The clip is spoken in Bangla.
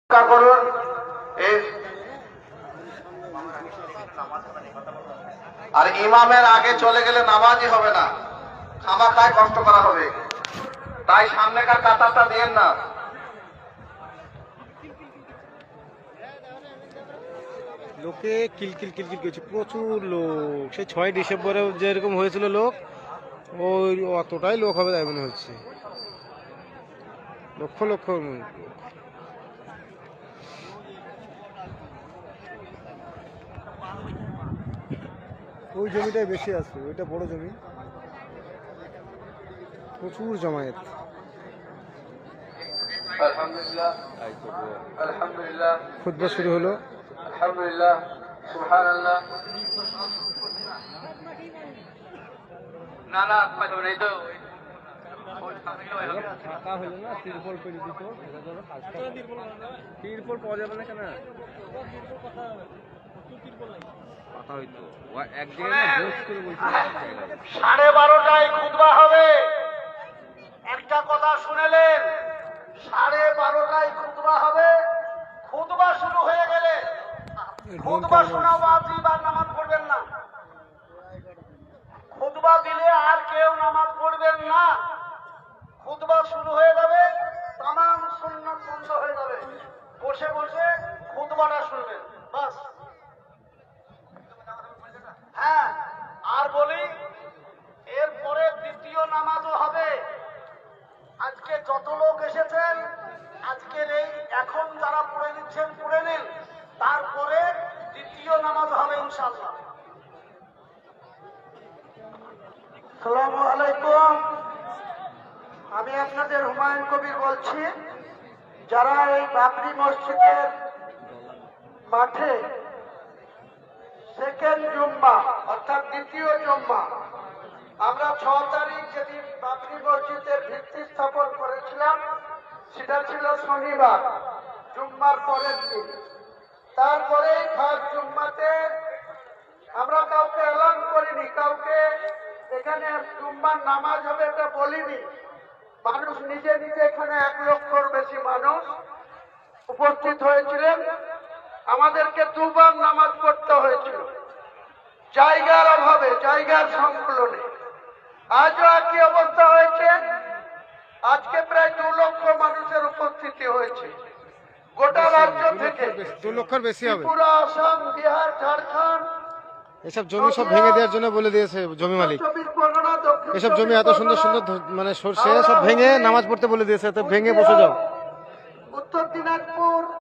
করুন। আর ইমামের আগে চলে গেলে নামাজই হবে না, খামাখায় কষ্ট করা হবে, তাই সামনেকার কাতারটা দিয়েন না। লোকে কিলকিল কিলকিল করছে, প্রচুর লোক। সেই 6 ডিসেম্বরে যেরকম হয়েছিল লোক, ওই অতটাই লোক হবে তাই মনে হচ্ছে। লক্ষ লক্ষ লোক। ওই জমিটাই বেশি আছে, ওইটা বড় জমি, প্রচুর জমায়েত। আলহামদুলিল্লাহ আলহামদুলিল্লাহ, খুতবা শুরু হলো। আলহামদুলিল্লাহ, সুবহানাল্লাহ। না না এই তো ফাঁকা হলো না, তিরপল পেরে দিত। তিরপল পাওয়া যাবে না কেন? কথা হইতো এক জায়গায় বস করে বলছিল 12:30টায় খুতবা হবে। একটা কথা শুনেলেন, 12:30টায় খুতবা হবে। খুতবা শুরু হয়ে গেলে খুতবা শোনা ওয়াজিব, আর নামাজ পড়বেন না। খুতবা দিলে আর কেউ নামাজ পড়বেন না। খুতবা শুরু হয়ে যাবে, তামাম সুন্নাত বন্ধ হয়ে যাবে, বসে বসে খুতবাটা শুনবেন, বাস। হ্যাঁ, আর বলি, এরপরে দ্বিতীয় নামাজও হবে। আজকে যত লোক এসেছেন, আজকের এই এখন যারা পড়ে নিচ্ছেন পড়ে নিন, তারপরে দ্বিতীয় নামাজ হবে ইনশাআল্লাহ। আসসালামু আলাইকুম, আমি আপনাদের হুমায়ুন কবির বলছি। যারা এই বাবরি মসজিদের মাঠে সেকেন্ড জুম্মা অর্থাৎ দ্বিতীয় জুম্মা, আমরা 6 তারিখ যেদিন বাবরি মসজিদের ভিত্তি স্থাপন করেছিলাম, সেটা ছিল শনিবার, জুম্মার পরের দিন। তারপরে ফার্স্ট জুম্মাতে আমরা কাউকে এলান করিনি, কাউকে এখানে জুম্মার নামাজ হবে এটা বলিনি। মানুষ নিজে নিজে, এখানে 1 লক্ষর বেশি মানুষ উপস্থিত হয়েছিলেন। আমাদেরকে 2 বার নামাজ পড়তে হয়েছিল জায়গার অভাবে, জায়গার সংকুলনে। আজও একই অবস্থা হয়েছে। আজকে প্রায় 2 লক্ষ মানুষের উপস্থিতি হয়েছে গোটা রাজ্য থেকে। 2 লক্ষের বেশি হবে। ত্রিপুরা, আসাম, বিহার, ঝাড়খণ্ড, এসব জমি সব ভেঙে দেওয়ার জন্য বলে দিয়েছে জমি মালিক। এসব জমি এত সুন্দর সুন্দর মানে সরষে সব ভেঙে নামাজ পড়তে বলে দিয়েছে, তো ভেঙে বসে যাও। উত্তর দিনাজপুর,